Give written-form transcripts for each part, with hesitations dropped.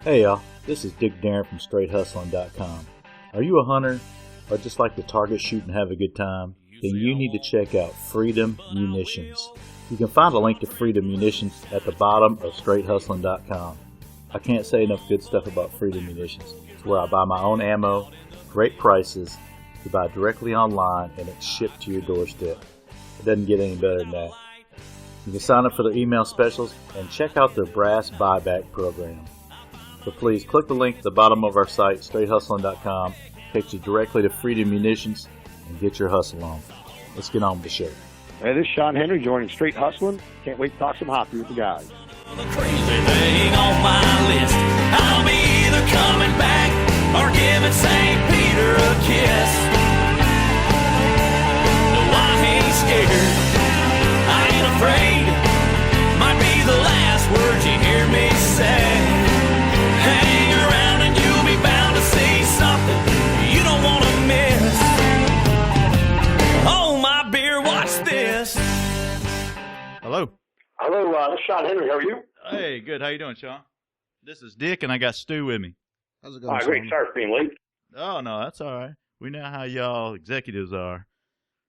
Hey y'all, this is Dick Darin from Str8hustlin.com. Are you a hunter or just like to target shoot and have a good time? Then you need to check out Freedom Munitions. You can find a link to Freedom Munitions at the bottom of Str8hustlin.com. I can't say enough good stuff about Freedom Munitions. It's where I buy my own ammo, great prices, you buy directly online, and it's shipped to your doorstep. It doesn't get any better than that. You can sign up for their email specials and check out their brass buyback program. So please click the link at the bottom of our site, Str8hustlin.com, takes you directly to Freedom Munitions, and get your hustle on. Let's get on with the show. Hey, this is Sean Henry joining Straight Hustlin'. Can't wait to talk some hockey with the guys. The crazy thing on my list, I'll be either coming back or giving St. Peter a kiss. No, I ain't scared, I ain't afraid. Might be the last words you hear me say. Hang around and you'll be bound to see something you don't want to miss. Oh, my beer, watch this. Hello. Hello, this is Sean Henry. How are you? Hey, good. How you doing, Sean? This is Dick, and I got Stu with me. How's it All going, right, great. Sean? Sorry for being late. Oh, no, that's all right. We know how y'all executives are.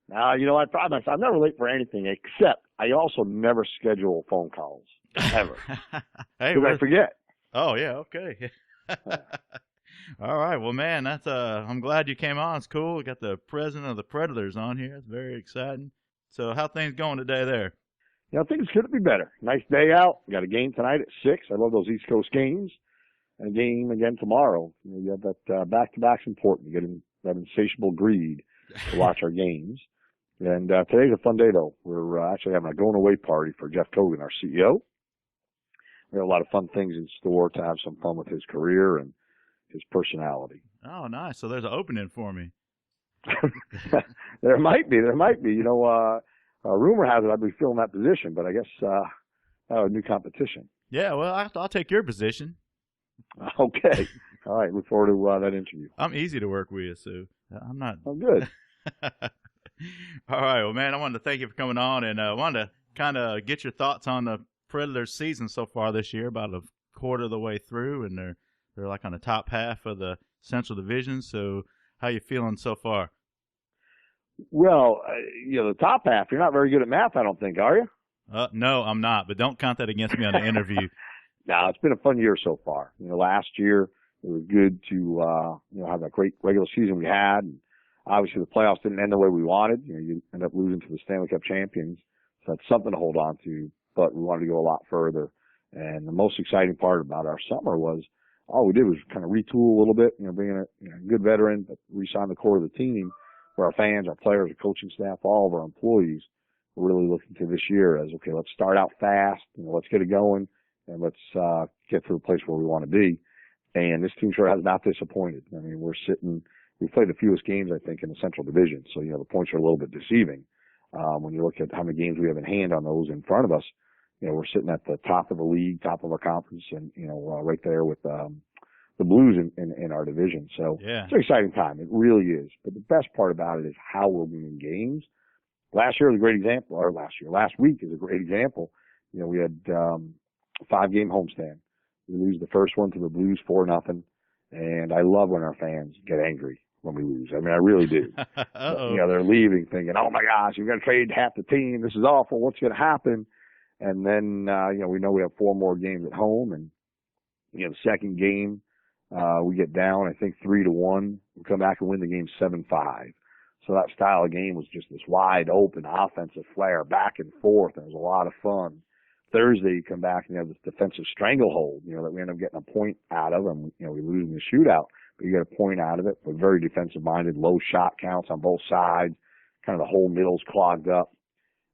You know, I promise I'm never late for anything, except I also never schedule phone calls, ever. Hey, Because I forget. Oh, yeah, okay. All right, well, man, that's I'm glad you came on. It's cool. We got the president of the Predators on here. It's very exciting. So how things going today there? You know, things couldn't be better. Nice day out. We got a game tonight at 6. I love those East Coast games. And a game again tomorrow. You have that back-to-back's important. You get that insatiable greed to watch our games. And today's a fun day, though. We're actually having a going-away party for Jeff Cogan, our CEO. We have a lot of fun things in store to have some fun with his career and his personality. Oh, nice. So there's an opening for me. There might be. You know, rumor has it I'd be filling that position, but I guess a new competition. Yeah, well, I'll take your position. Okay. All right. Look forward to that interview. I'm easy to work with, so I'm not. Oh, good. All right, well, man, I wanted to thank you for coming on, and I wanted to kind of get your thoughts on the Predators' season so far this year, about a quarter of the way through, and they're like on the top half of the Central Division. So, how you feeling so far? Well, you know, the top half. You're not very good at math, I don't think, are you? No, I'm not. But don't count that against me on the interview. No, it's been a fun year so far. You know, last year it was good to you know, have that great regular season we had. And obviously, the playoffs didn't end the way we wanted. You know, you end up losing to the Stanley Cup champions, so that's something to hold on to. But we wanted to go a lot further. And the most exciting part about our summer was all we did was kind of retool a little bit. You know, bring in a good veteran, but re-sign the core of the team. For our fans, our players, our coaching staff, all of our employees, we're really looking to this year as, okay, let's start out fast, you know, let's get it going, and let's get to the place where we want to be. And this team sure has not disappointed. I mean, we played the fewest games, I think, in the Central Division, so, you know, the points are a little bit deceiving. When you look at how many games we have in hand on those in front of us, you know, we're sitting at the top of the league, top of our conference, and, you know, right there with the Blues in our division. So yeah. It's an exciting time. It really is. But the best part about it is how we're winning games. Last week is a great example. You know, we had a 5-game homestand. We lose the first one to the Blues 4-0. And I love when our fans get angry when we lose. I mean, I really do. You know, they're leaving thinking, oh my gosh, we've got to trade half the team. This is awful. What's going to happen? And then, you know, we have 4 more games at home. And, you know, the second game, we get down, I think 3-1. We come back and win the game 7-5. So that style of game was just this wide open offensive flair back and forth. And it was a lot of fun. Thursday, you come back and you have this defensive stranglehold, you know, that we end up getting a point out of, and, you know, we lose in the shootout, but you get a point out of it. We're very defensive minded, low shot counts on both sides, kind of the whole middle's clogged up.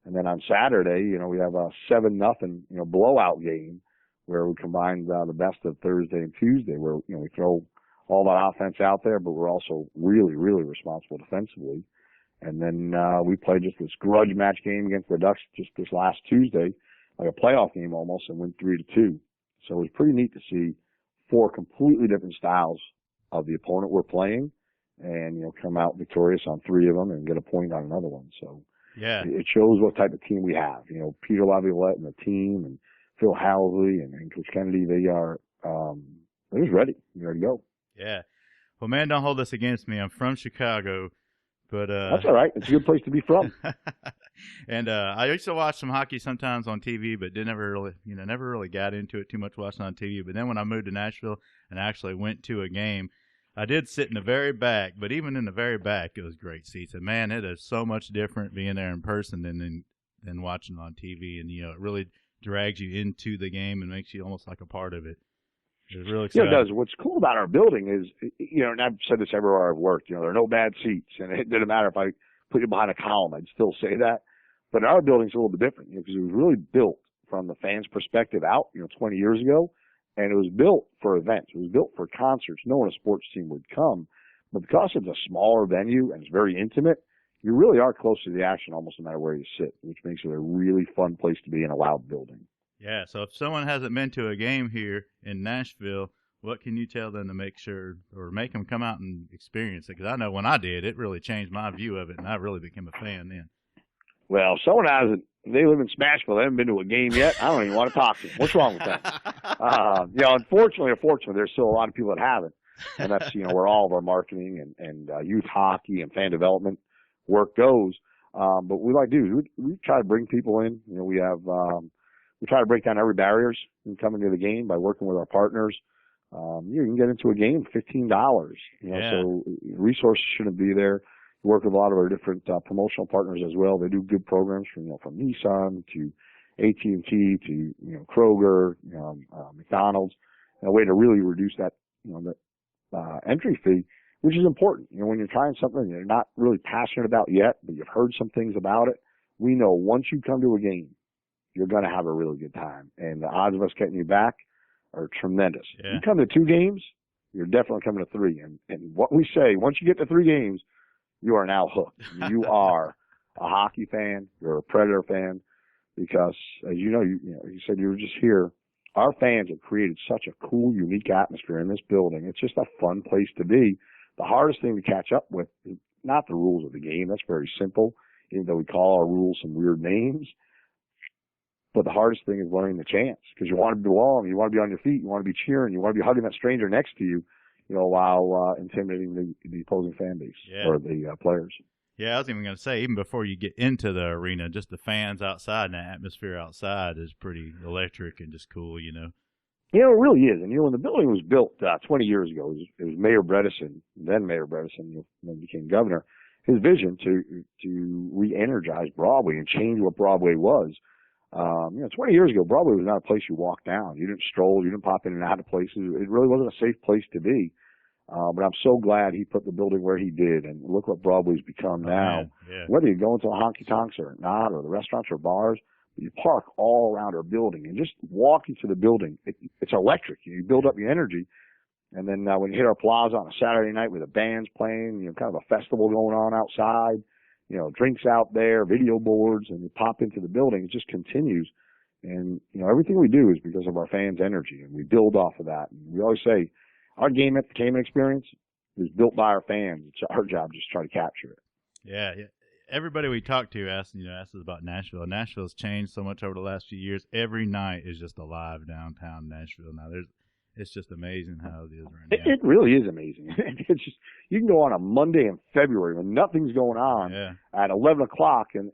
And then on Saturday, you know, we have a 7-0, you know, blowout game where we combined the best of Thursday and Tuesday, where, you know, we throw all that offense out there, but we're also really, really responsible defensively. And then we played just this grudge match game against the Ducks just this last Tuesday, like a playoff game almost, and went 3-2. So it was pretty neat to see 4 completely different styles of the opponent we're playing, and, you know, come out victorious on 3 of them and get a point on another one. So yeah, it shows what type of team we have. You know, Peter Laviolette and the team, and Phil Housley and Coach Kennedy, they're It was ready. You ready to go. Yeah. Well, man, don't hold this against me. I'm from Chicago, but that's all right. It's a good place to be from. And I used to watch some hockey sometimes on TV, but never really got into it too much watching on TV. But then when I moved to Nashville and actually went to a game, I did sit in the very back, but even in the very back, it was great seats. And man, it is so much different being there in person than watching on TV. And it really drags you into the game and makes you almost like a part of it. It's really exciting. It does. What's cool about our building is, and I've said this everywhere I've worked, there are no bad seats, and it didn't matter if I put you behind a column, I'd still say that. But our building's a little bit different, because it was really built from the fans' perspective out, 20 years ago. And it was built for events. It was built for concerts. Knowing a sports team would come. But because it's a smaller venue and it's very intimate, you really are close to the action almost no matter where you sit, which makes it a really fun place to be in a loud building. Yeah, so if someone hasn't been to a game here in Nashville, what can you tell them to make sure or make them come out and experience it? Because I know when I did, it really changed my view of it, and I really became a fan then. Well, if someone hasn't, they live in Smashville, they haven't been to a game yet, I don't even want to talk to them. What's wrong with that? Unfortunately or fortunately, there's still a lot of people that haven't. And that's, where all of our marketing and youth hockey and fan development work goes. But what we like to do is we try to bring people in. We try to break down every barriers in coming to the game by working with our partners. You can get into a game for $15. So resources shouldn't be there. We work with a lot of our different promotional partners as well. They do good programs from Nissan to AT&T to Kroger, McDonald's, and a way to really reduce that entry fee, which is important. When you're trying something you're not really passionate about yet, but you've heard some things about it, we know once you come to a game, you're going to have a really good time, and the odds of us getting you back are tremendous. Yeah. You come to 2 games, you're definitely coming to 3. And what we say, once you get to 3 games, you are now hooked. You are a hockey fan. You're a Predator fan, because as you said you were just here. Our fans have created such a cool, unique atmosphere in this building. It's just a fun place to be. The hardest thing to catch up with is not the rules of the game. That's very simple, even though we call our rules some weird names. But the hardest thing is learning the chants, because you want to belong, you want to be on your feet, you want to be cheering, you want to be hugging that stranger next to you, while intimidating the opposing fan base or the players. Yeah, I was even going to say, even before you get into the arena, just the fans outside and the atmosphere outside is pretty electric and just cool, It really is. And, when the building was built 20 years ago, it was Mayor Bredesen, then Mayor Bredesen, when he became governor, his vision to re-energize Broadway and change what Broadway was. 20 years ago, Broadway was not a place you walked down. You didn't stroll. You didn't pop in and out of places. It really wasn't a safe place to be. But I'm so glad he put the building where he did, and look what Broadway's become now. Yeah. Whether you go into the honky tonks or not, or the restaurants or bars, you park all around our building, and just walking to the building, it's electric. You build up your energy, and then when you hit our plaza on a Saturday night with the bands playing, kind of a festival going on outside, drinks out there, video boards, and you pop into the building, it just continues. And, everything we do is because of our fans' energy, and we build off of that. And we always say, our game at the Cayman experience is built by our fans. It's our job just to try to capture it. Yeah. Everybody we talk to asks us about Nashville. Nashville's changed so much over the last few years. Every night is just alive downtown Nashville. Now it's just amazing how it is right now. It really is amazing. It's just, you can go on a Monday in February when nothing's going on at 11 o'clock and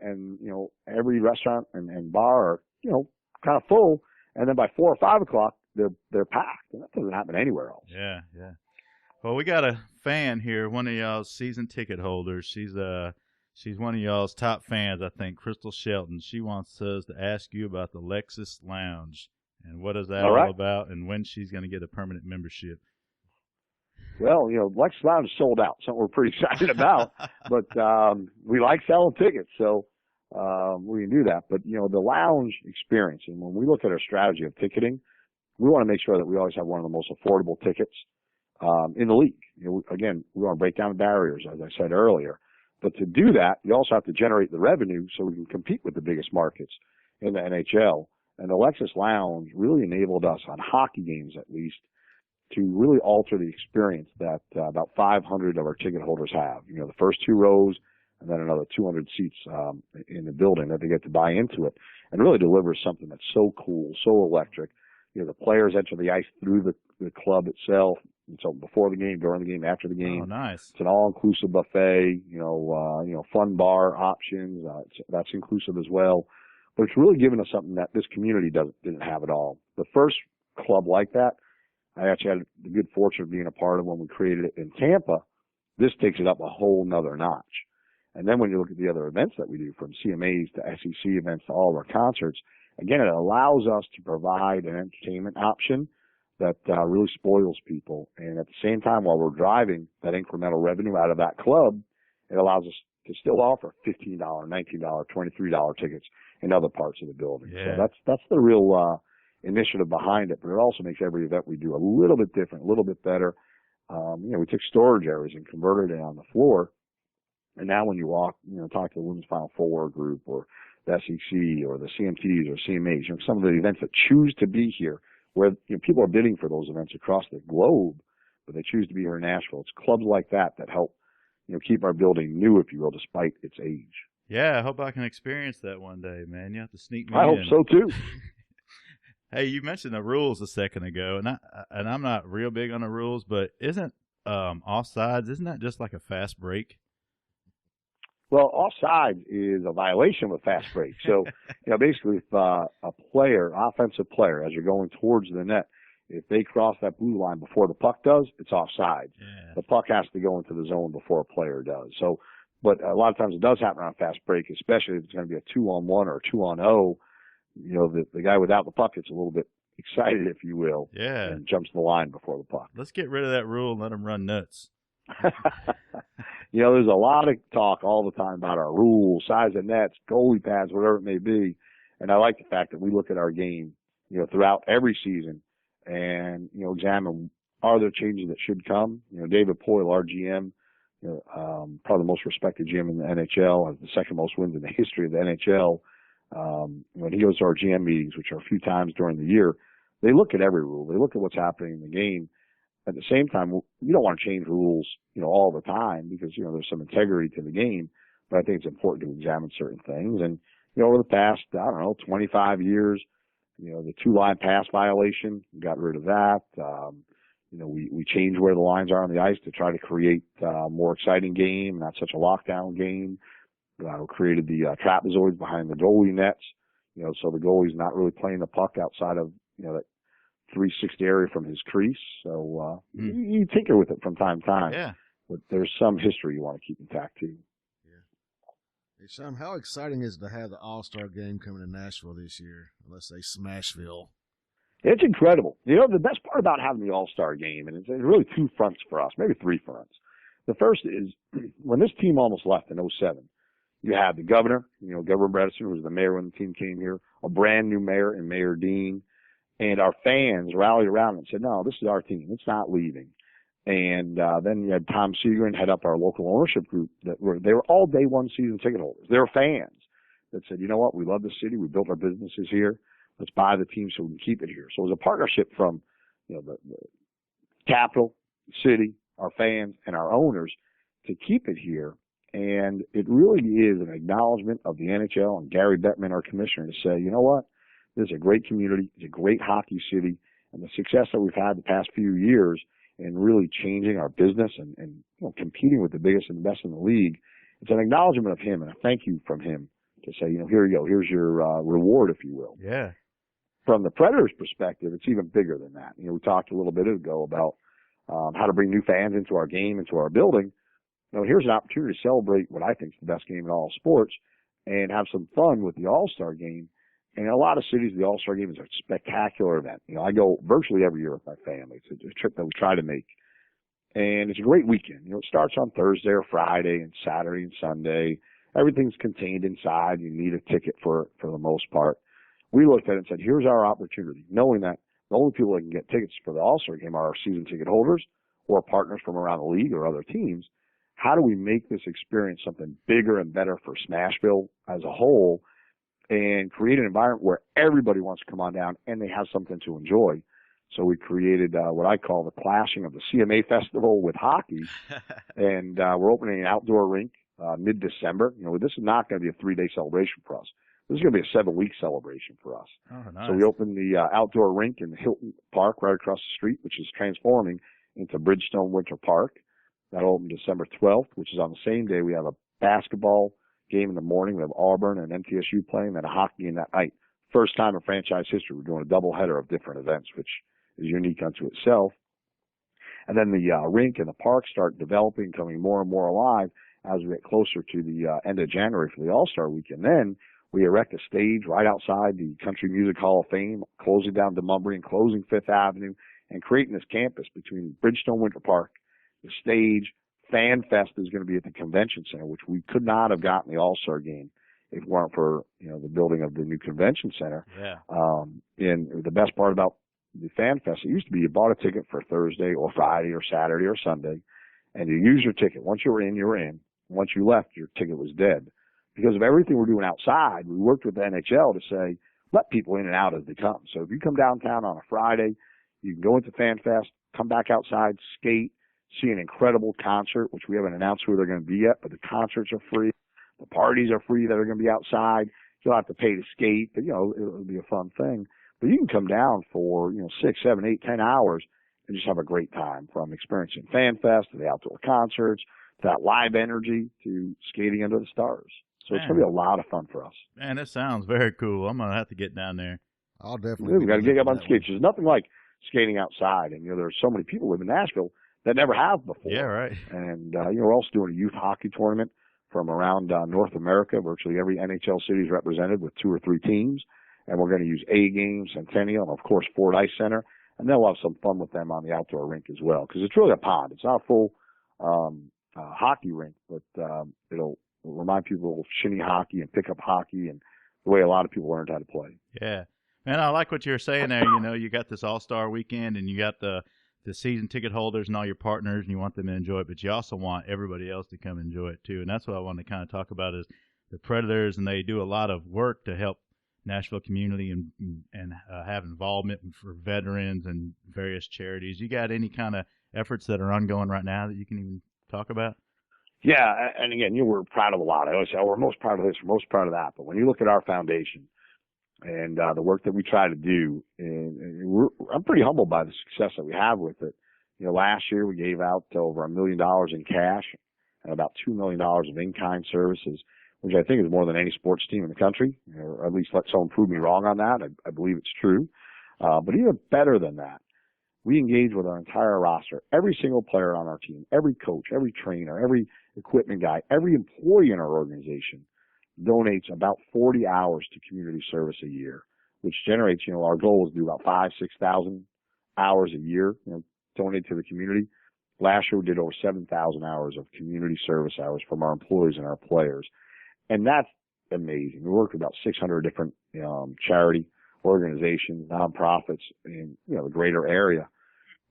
every restaurant and bar are, kind of full. And then by 4 or 5 o'clock, they're packed. And that doesn't happen anywhere else. Yeah. Well, we got a fan here, one of y'all's season ticket holders. She's one of y'all's top fans, I think, Crystal Shelton. She wants us to ask you about the Lexus Lounge and what is that all about, and when she's going to get a permanent membership. Well, Lexus Lounge is sold out, something we're pretty excited about. But we like selling tickets, so we can do that. But, the lounge experience, and when we look at our strategy of ticketing, we want to make sure that we always have one of the most affordable tickets in the league. Again, we want to break down the barriers, as I said earlier. But to do that, you also have to generate the revenue so we can compete with the biggest markets in the NHL. And the Lexus Lounge really enabled us, on hockey games at least, to really alter the experience that about 500 of our ticket holders have. The first 2 rows and then another 200 seats in the building that they get to buy into it, and really delivers something that's so cool, so electric. The players enter the ice through the club itself. And so before the game, during the game, after the game. Oh, nice. It's an all-inclusive buffet, fun bar options. That's inclusive as well. But it's really given us something that this community didn't have at all. The first club like that, I actually had the good fortune of being a part of when we created it in Tampa. This takes it up a whole nother notch. And then when you look at the other events that we do, from CMAs to SEC events to all of our concerts, again, it allows us to provide an entertainment option that really spoils people. And at the same time, while we're driving that incremental revenue out of that club, it allows us to still offer $15, $19, $23 tickets in other parts of the building. Yeah. So that's the real initiative behind it. But it also makes every event we do a little bit different, a little bit better. We took storage areas and converted it on the floor. And now when you walk, talk to the Women's Final Four group or the SEC or the CMTs or CMAs, some of the events that choose to be here, where people are bidding for those events across the globe, but they choose to be here in Nashville. It's clubs like that help, keep our building new, if you will, despite its age. Yeah, I hope I can experience that one day, man. You have to sneak me in. I hope so too. Hey, you mentioned the rules a second ago, and I'm not real big on the rules, but isn't offsides, isn't that just like a fast break? Well, offside is a violation of a fast break. So, basically, if a offensive player, as you're going towards the net, if they cross that blue line before the puck does, it's offside. Yeah. The puck has to go into the zone before a player does. So, but a lot of times it does happen on a fast break, especially if it's going to be a 2-on-1 or a 2-on-0. The guy without the puck gets a little bit excited, if you will, and jumps the line before the puck. Let's get rid of that rule and let them run nuts. There's a lot of talk all the time about our rules, size of nets, goalie pads, whatever it may be. And I like the fact that we look at our game, throughout every season and, examine, are there changes that should come? David Poyle, our GM, probably the most respected GM in the NHL, has the second most wins in the history of the NHL. When he goes to our GM meetings, which are a few times during the year, they look at every rule. They look at what's happening in the game. At the same time, you don't want to change rules, all the time because, there's some integrity to the game. But I think it's important to examine certain things. And, over the past, 25 years, the 2-line pass violation, we got rid of that. We changed where the lines are on the ice to try to create a more exciting game, not such a lockdown game. Created the trapezoids behind the goalie nets, so the goalie's not really playing the puck outside of, that 360 area from his crease. So, you tinker with it from time to time. Yeah. But there's some history you want to keep intact too. Yeah. Hey, Shum, how exciting is it to have the All Star game coming to Nashville this year? Let's say Smashville. It's incredible. The best part about having the All Star game, and it's really two fronts for us, maybe three fronts. The first is when this team almost left in 2007, you had the governor, Governor Bridgestone, who was the mayor when the team came here, a brand new mayor and Mayor Dean, and our fans rallied around and said, no, this is our team. It's not leaving. And then you had Tom Segrin head up our local ownership group they were all day one season ticket holders. They were fans that said, you know what, we love the city. We built our businesses here. Let's buy the team so we can keep it here. So it was a partnership from, the capital, city, our fans, and our owners to keep it here. And it really is an acknowledgement of the NHL and Gary Bettman, our commissioner, to say, you know what, this is a great community. It's a great hockey city. And the success that we've had the past few years in really changing our business and competing with the biggest and the best in the league, it's an acknowledgement of him and a thank you from him to say, here you go. Here's your reward, if you will. Yeah. From the Predators' perspective, it's even bigger than that. We talked a little bit ago about how to bring new fans into our game, into our building. Here's an opportunity to celebrate what I think is the best game in all sports and have some fun with the All Star game. And in a lot of cities, the All Star game is a spectacular event. I go virtually every year with my family. It's a trip that we try to make. And it's a great weekend. It starts on Thursday or Friday and Saturday and Sunday. Everything's contained inside. You need a ticket for the most part. We looked at it and said, here's our opportunity, knowing that the only people that can get tickets for the All Star game are our season ticket holders or partners from around the league or other teams. How do we make this experience something bigger and better for Smashville as a whole and create an environment where everybody wants to come on down and they have something to enjoy? So we created what I call the clashing of the CMA Festival with hockey. And we're opening an outdoor rink mid-December. This is not going to be a 3-day celebration for us. This is going to be a 7-week celebration for us. Oh, nice. So we opened the outdoor rink in Hilton Park right across the street, which is transforming into Bridgestone Winter Park. That'll open December 12th, which is on the same day. We have a basketball game in the morning. We have Auburn and MTSU playing, then a hockey game that night. First time in franchise history, we're doing a doubleheader of different events, which is unique unto itself. And then the rink and the park start developing, coming more and more alive as we get closer to the end of January for the All Star weekend. Then we erect a stage right outside the Country Music Hall of Fame, closing down Demumbrian, closing Fifth Avenue, and creating this campus between Bridgestone Winter Park, the stage. Fan Fest is going to be at the convention center, which we could not have gotten the All Star game if it weren't for the building of the new convention center. Yeah. And the best part about the Fan Fest, it used to be you bought a ticket for Thursday or Friday or Saturday or Sunday, and you use your ticket. Once you were in, you were in. Once you left, your ticket was dead. Because of everything we're doing outside, we worked with the NHL to say, let people in and out as they come. So if you come downtown on a Friday, you can go into Fan Fest, come back outside, skate, see an incredible concert, which we haven't announced who they're going to be yet, but the concerts are free. The parties are free that are going to be outside. You'll have to pay to skate, but, it'll be a fun thing. But you can come down for, 6, 7, 8, 10 hours and just have a great time, from experiencing Fan Fest to the outdoor concerts, to that live energy, to skating under the stars. So it's going to be a lot of fun for us. Man, that sounds very cool. I'm going to have to get down there. I'll definitely. We've got to get up on skates. There's nothing like skating outside. And, there's so many people live in Nashville that never have before. Yeah, right. And, we're also doing a youth hockey tournament from around North America. Virtually every NHL city is represented with 2 or 3 teams. And we're going to use A Game, Centennial, and, of course, Ford Ice Center. And then we'll have some fun with them on the outdoor rink as well. Because it's really a pond. It's not a full hockey rink, but it'll remind people of shinny hockey and pickup hockey and the way a lot of people learned how to play. Yeah. Man, I like what you're saying there. You got this All-Star weekend, and you got the season ticket holders and all your partners, and you want them to enjoy it, but you also want everybody else to come enjoy it too. And that's what I want to kind of talk about is the Predators, and they do a lot of work to help Nashville community and have involvement for veterans and various charities. You got any kind of efforts that are ongoing right now that you can even talk about? Yeah, and again, we're proud of a lot. I always say, we're most proud of this, we're most proud of that. But when you look at our foundation and the work that we try to do, and I'm pretty humbled by the success that we have with it. Last year we gave out over $1 million in cash and about $2 million of in-kind services, which I think is more than any sports team in the country, or at least let someone prove me wrong on that. I believe it's true. But even better than that, we engage with our entire roster, every single player on our team, every coach, every trainer, every equipment guy, every employee in our organization donates about 40 hours to community service a year, which generates, our goal is to do about 5,000 to 6,000 hours a year, donate to the community. Last year we did over 7,000 hours of community service hours from our employees and our players. And that's amazing. We work with about 600 different, charity organizations, nonprofits in, the greater area.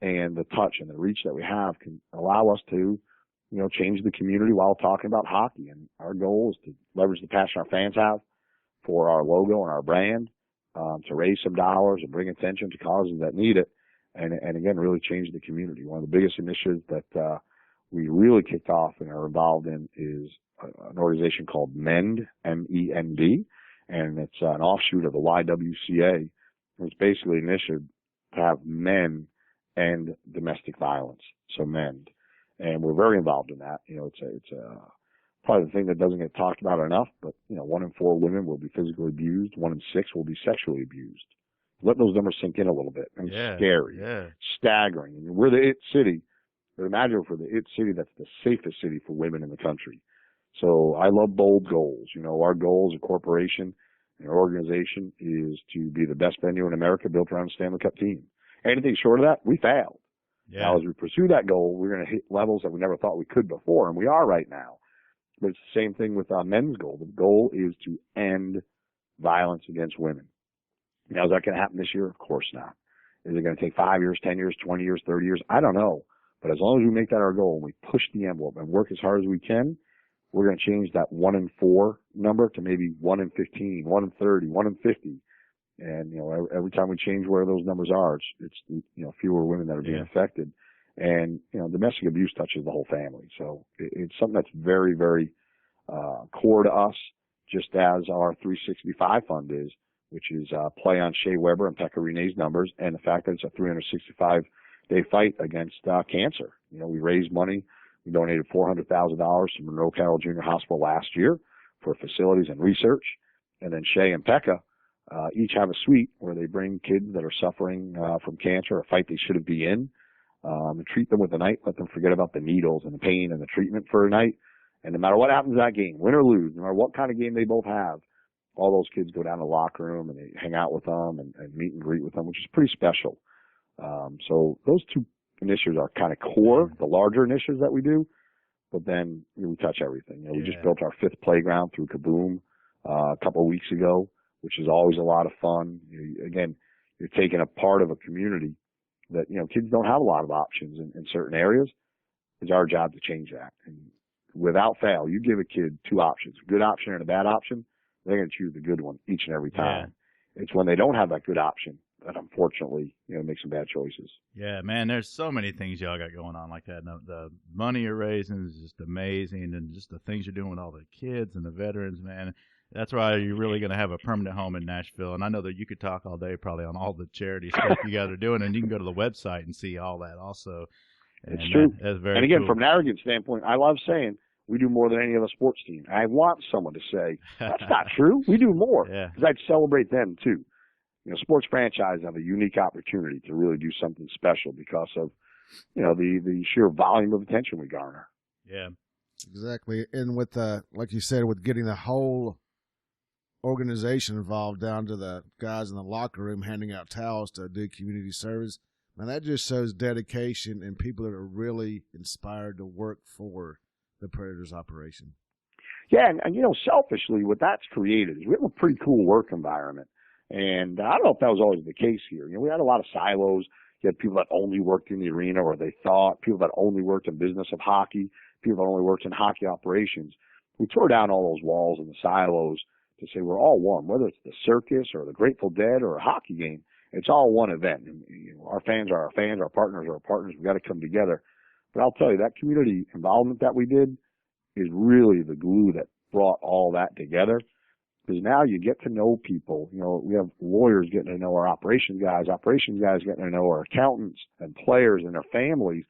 And the touch and the reach that we have can allow us to, change the community while talking about hockey. And our goal is to leverage the passion our fans have for our logo and our brand, to raise some dollars and bring attention to causes that need it. And again, really change the community. One of the biggest initiatives that, we really kicked off and are involved in is an organization called MEND, M-E-N-D, and it's an offshoot of the YWCA. It's basically an initiative to have men end domestic violence, so MEND. And we're very involved in that. It's probably the thing that doesn't get talked about enough, but, 1 in 4 women will be physically abused, 1 in 6 will be sexually abused. Let those numbers sink in a little bit. And it's scary, staggering. And we're the IT city. But imagine if we're the IT city that's the safest city for women in the country. So I love bold goals. Our goal as a corporation and our organization is to be the best venue in America built around a Stanley Cup team. Anything short of that, we failed. Yeah. Now, as we pursue that goal, we're going to hit levels that we never thought we could before, and we are right now. But it's the same thing with men's goal. The goal is to end violence against women. Now, is that going to happen this year? Of course not. Is it going to take 5 years, 10 years, 20 years, 30 years? I don't know. But as long as we make that our goal and we push the envelope and work as hard as we can, we're going to change that 1 in 4 number to maybe 1 in 15, 1 in 30, 1 in 50. And, every time we change where those numbers are, it's fewer women that are being affected. And, domestic abuse touches the whole family. So it's something that's very, very, core to us. just as our 365 fund is, which is play on Shea Weber and Pekka Rinne's numbers, and the fact that it's a 365-day fight against cancer. You know, we raised money. We donated $400,000 to Monroe Carroll Junior Hospital last year for facilities and research. And then Shea and Pekka each have a suite where they bring kids that are suffering from cancer, a fight they shouldn't be in, and treat them with a night, let them forget about the needles and the pain and the treatment for a night. And no matter what happens in that game, win or lose, no matter what kind of game they both have, all those kids go down to the locker room and they hang out with them and meet and greet with them, which is pretty special. So those two initiatives are kind of core, the larger initiatives that we do, but then we touch everything. You know, we just built our 5th playground through Kaboom a couple of weeks ago, which is always a lot of fun. Again, you're taking a part of a community that, you know, kids don't have a lot of options in certain areas. It's our job to change that. And without fail, you give a kid 2 options, a good option and a bad option, they're going to choose the good one each and every time. Yeah. It's when they don't have that good option that, unfortunately, you know, make some bad choices. Yeah, man, there's so many things y'all got going on like that. The money you're raising is just amazing, and just the things you're doing with all the kids and the veterans, man. That's why you're really going to have a permanent home in Nashville. And I know that you could talk all day probably on all the charity stuff you guys are doing, and you can go to the website and see all that also. It's true. That's very and again, cool. From an arrogant standpoint, I love saying we do more than any other sports team. I want someone to say, that's not true. We do more. Because I'd celebrate them too. You know, sports franchises have a unique opportunity to really do something special because of, you know, the sheer volume of attention we garner. Yeah. Exactly. And with, like you said, with getting the whole organization involved down to the guys in the locker room handing out towels to do community service, man, that just shows dedication and people that are really inspired to work for the Predators operation. Yeah, and you know, selfishly, what that's created is we have a pretty cool work environment. And I don't know if that was always the case here. You know, we had a lot of silos. You had people that only worked in the arena, or they thought, people that only worked in business of hockey, people that only worked in hockey operations. We tore down all those walls and the silos to say we're all one, whether it's the circus or the Grateful Dead or a hockey game. It's all one event. And, you know, our fans are our fans, our partners are our partners. We've got to come together. But I'll tell you, that community involvement that we did is really the glue that brought all that together. Because now you get to know people. You know, we have lawyers getting to know our operations guys getting to know our accountants and players and their families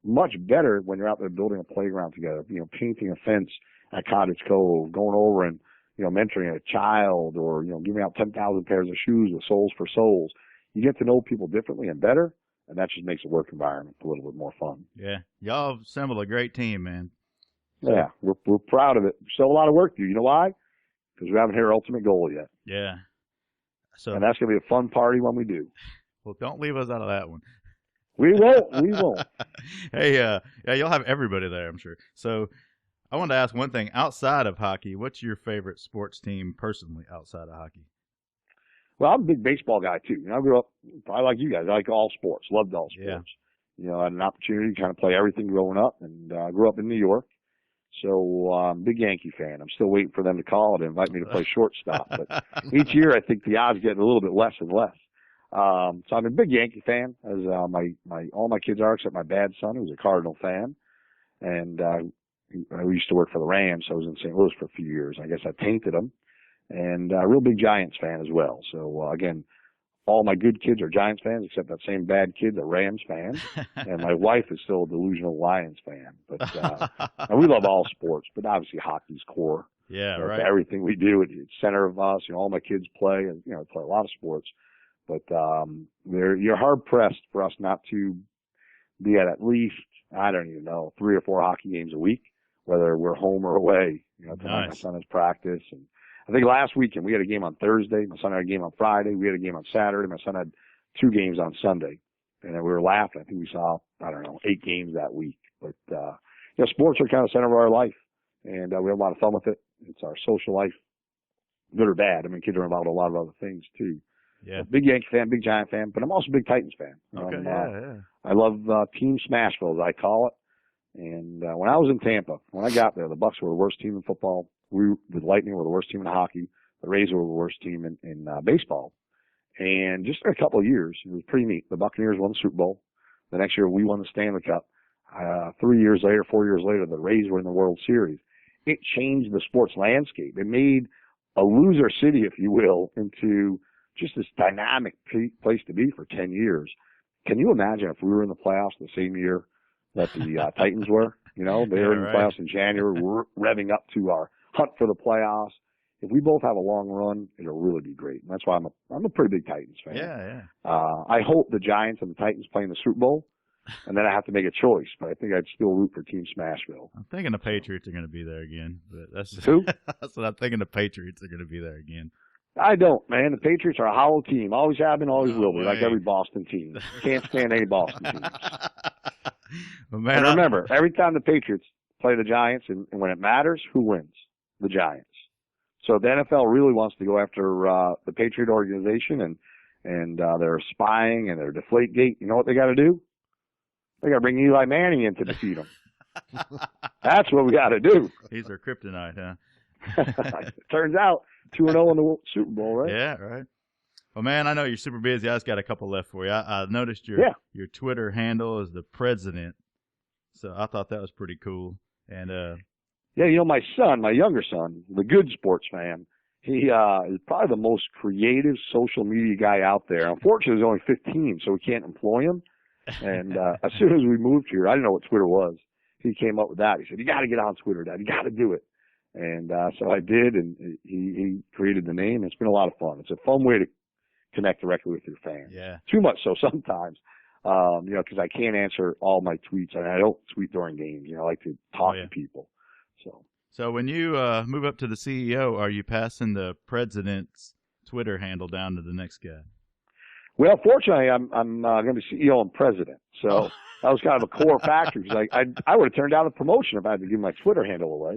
much better when you're out there building a playground together, you know, painting a fence at Cottage Cove, going over and, you know, mentoring a child, or, you know, giving out 10,000 pairs of shoes with Souls for Souls. You get to know people differently and better, and that just makes the work environment a little bit more fun. Yeah. Y'all have assembled a great team, man. Yeah, we're proud of it. Still a lot of work to do. You know why? Because we haven't hit our ultimate goal yet. Yeah. So, and that's going to be a fun party when we do. Well, don't leave us out of that one. We won't. We won't. Hey, yeah, you'll have everybody there, I'm sure. So I wanted to ask one thing. Outside of hockey, what's your favorite sports team personally outside of hockey? Well, I'm a big baseball guy, too. You know, I grew up, probably like you guys, I like all sports, loved all sports. Yeah. You know, I had an opportunity to kind of play everything growing up, and I grew up in New York. So, big Yankee fan. I'm still waiting for them to call and invite me to play shortstop. But each year, I think the odds getting a little bit less and less. So I'm a big Yankee fan, as all my kids are, except my dad's son, who's a Cardinal fan. And we used to work for the Rams, so I was in St. Louis for a few years. I guess I tainted them. And a real big Giants fan as well. So, again, all my good kids are Giants fans, except that same bad kid's a Rams fan. And my wife is still a delusional Lions fan. But and we love all sports, but obviously hockey's core. Yeah, right. To everything we do, it's center of us. You know, all my kids play, and you know, play a lot of sports. But you're hard pressed for us not to be at least, I don't even know, 3 or 4 hockey games a week, whether we're home or away. You know, tonight my son has practice, and I think last weekend we had a game on Thursday. My son had a game on Friday. We had a game on Saturday. My son had 2 games on Sunday. And then we were laughing. I think we saw, 8 games that week. But, you know, sports are kind of center of our life. And we have a lot of fun with it. It's our social life, good or bad. I mean, kids are involved in a lot of other things, too. Yeah. Big Yankee fan, big Giant fan, but I'm also a big Titans fan. Okay, yeah. I love Team Smashville, as I call it. And when I was in Tampa, when I got there, the Bucks were the worst team in football. The Lightning were the worst team in hockey. The Rays were the worst team in baseball. And just in a couple of years, it was pretty neat. The Buccaneers won the Super Bowl. The next year, we won the Stanley Cup. 4 years later, the Rays were in the World Series. it changed the sports landscape. It made a loser city, if you will, into just this dynamic place to be for 10 years. Can you imagine if we were in the playoffs the same year that the Titans were? You know, they were in the playoffs in January. We're revving up to our hunt for the playoffs. If we both have a long run, it'll really be great. And that's why I'm a pretty big Titans fan. Yeah. I hope the Giants and the Titans play in the Super Bowl, and then I have to make a choice. But I think I'd still root for Team Smashville. I'm thinking the Patriots are going to be there again. But that's just, who? That's what I'm thinking. The Patriots are going to be there again. I don't, man. The Patriots are a hollow team. Always have been, always will be, like every Boston team. Can't stand any Boston teams. But man, and remember, every time the Patriots play the Giants, and when it matters, who wins? The Giants. So the NFL really wants to go after the Patriot organization and their spying and their Deflategate. You know what they got to do? They got to bring Eli Manning in to defeat them. That's what we got to do. He's their kryptonite, huh? Turns out 2-0 in the Super Bowl, right? Yeah, right. Well, man, I know you're super busy. I just got a couple left for you. I noticed your Twitter handle is the President, so I thought that was pretty cool. And yeah, you know, my son, my younger son, the good sports fan, he is probably the most creative social media guy out there. Unfortunately, he's only 15, so we can't employ him. And as soon as we moved here, I didn't know what Twitter was. He came up with that. He said, "You got to get on Twitter, Dad. You got to do it." And so I did, and he created the name. It's been a lot of fun. It's a fun way to connect directly with your fans. Yeah. Too much so sometimes, you know, because I can't answer all my tweets, and I don't tweet during games. You know, I like to talk to people. So when you move up to the CEO, are you passing the President's Twitter handle down to the next guy? Well, fortunately, I'm going to be CEO and president. So that was kind of a core factor. Because I would have turned down the promotion if I had to give my Twitter handle away.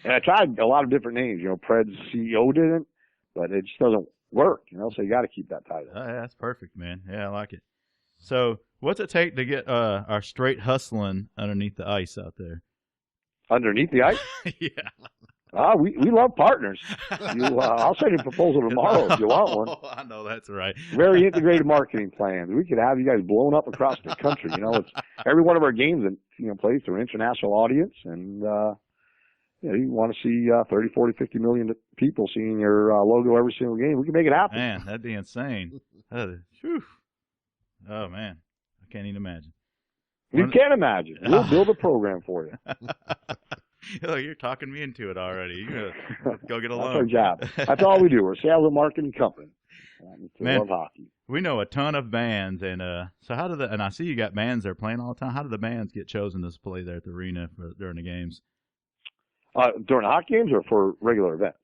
And I tried a lot of different names. You know, Preds CEO didn't, but it just doesn't work. You know, so you got to keep that title. Yeah, that's perfect, man. Yeah, I like it. So what's it take to get our Str8hustlin underneath the ice out there? Underneath the ice? Yeah. We love partners. I'll send you a proposal tomorrow if you want one. Oh, I know that's right. Very integrated marketing plan. We could have you guys blown up across the country. You know, it's every one of our games that plays to an international audience, and you want to see 30, 40, 50 million people seeing your logo every single game. We can make it happen. Man, that'd be insane. Oh man, I can't even imagine. You can't imagine. We'll build a program for you. Oh, you're talking me into it already. You gotta go get a loan. That's our job. That's all we do. We're a sales and marketing company. Man, love hockey. We know a ton of bands, and so how do and I see you got bands there playing all the time. How do the bands get chosen to play there at the arena during the games? During hockey games or for regular events?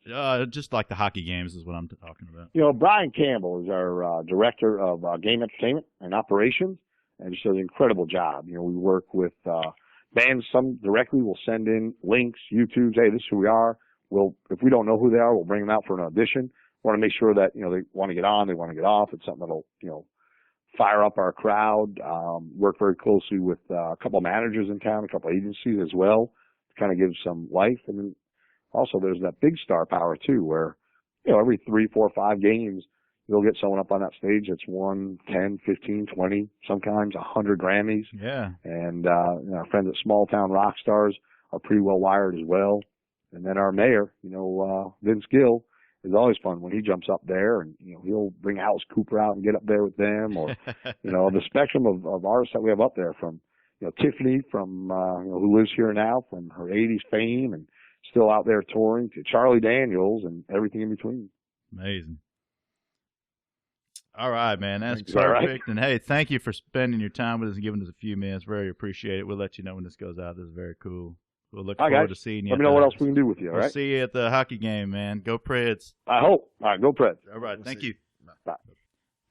Just like the hockey games is what I'm talking about. You know, Brian Campbell is our director of game entertainment and operations, and he does an incredible job. You know, we work with bands. Some directly will send in links, YouTubes. Hey, this is who we are. If we don't know who they are, we'll bring them out for an audition. We want to make sure that they want to get on, they want to get off. It's something that'll fire up our crowd. Work very closely with a couple of managers in town, a couple of agencies as well. Kind of gives some life. And then also there's that big star power too, where, every 3, 4, 5 games, you'll get someone up on that stage that's won 10, 15, 20, sometimes 100 Grammys. Yeah. And, our friends at Small Town Rock Stars are pretty well wired as well. And then our mayor, Vince Gill, is always fun when he jumps up there, and, he'll bring Alice Cooper out and get up there with them, or, the spectrum of artists that we have up there, from Tiffany from, who lives here now from her 80s fame and still out there touring, to Charlie Daniels and everything in between. Amazing. All right, man. That's Thanks. perfect. Right. And hey, thank you for spending your time with us and giving us a few minutes. Very appreciate it. We'll let you know when this goes out. This is very cool. We'll look forward to seeing you. Let me know what else we can do with you, all right? We'll see you at the hockey game, man. Go Preds. I hope. All right, go Preds. All right, thank you. Bye.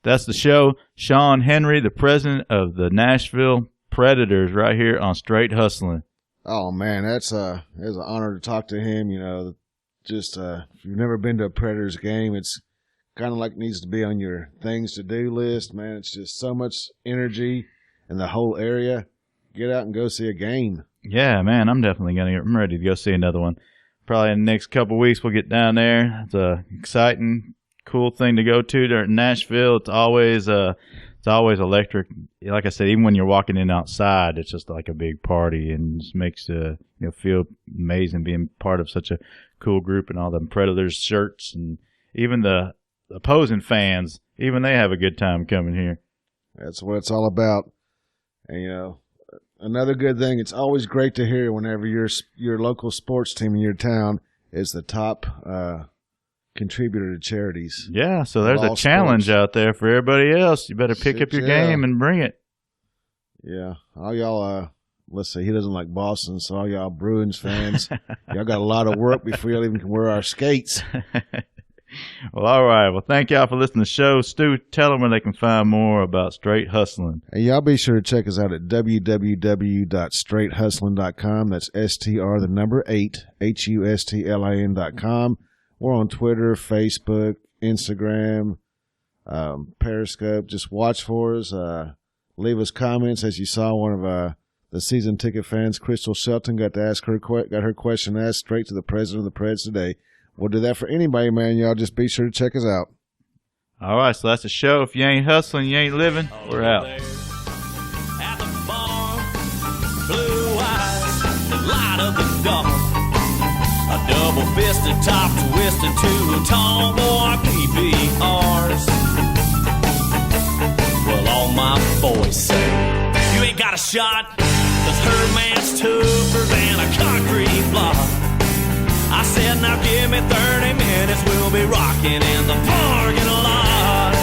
That's the show. Sean Henry, the president of the Nashville Predators, right here on Str8hustlin. Oh man, it's an honor to talk to him. Just if you've never been to a Predators game, it's kind of like needs to be on your things to do list. Man, it's just so much energy in the whole area. Get out and go see a game. Yeah, man, I'm ready to go see another one. Probably in the next couple of weeks we'll get down there. It's a exciting, cool thing to go to there in Nashville. It's always it's always electric. Like I said, even when you're walking in outside, it's just like a big party, and just makes feel amazing being part of such a cool group, and all them Predators shirts, and even the opposing fans, even they have a good time coming here. That's what it's all about. And another good thing, it's always great to hear whenever your local sports team in your town is the top contributor to charities. Yeah, so there's a challenge out there for everybody else. You better pick up your game and bring it. Yeah. All y'all, let's say he doesn't like Boston, so all y'all Bruins fans, y'all got a lot of work before y'all even can wear our skates. Well, all right. Well, thank y'all for listening to the show. Stu, tell them where they can find more about Str8 Hustlin. And y'all be sure to check us out at www.str8hustlin.com. That's STR, the number 8, HUSTLIN.com. We're on Twitter, Facebook, Instagram, Periscope. Just watch for us. Leave us comments. As you saw, one of the season ticket fans, Crystal Shelton, got her question asked straight to the president of the Preds today. We'll do that for anybody, man. Y'all just be sure to check us out. All right, so that's the show. If you ain't hustling, you ain't living. We're out. At the bar, blue eyes, the light of the dark. A double-fisted, top-twisted, two tall boy PBRs. Well, all my boys say, you ain't got a shot, 'cause her man's tougher than a concrete block. I said, now give me 30 minutes, we'll be rocking in the parking lot.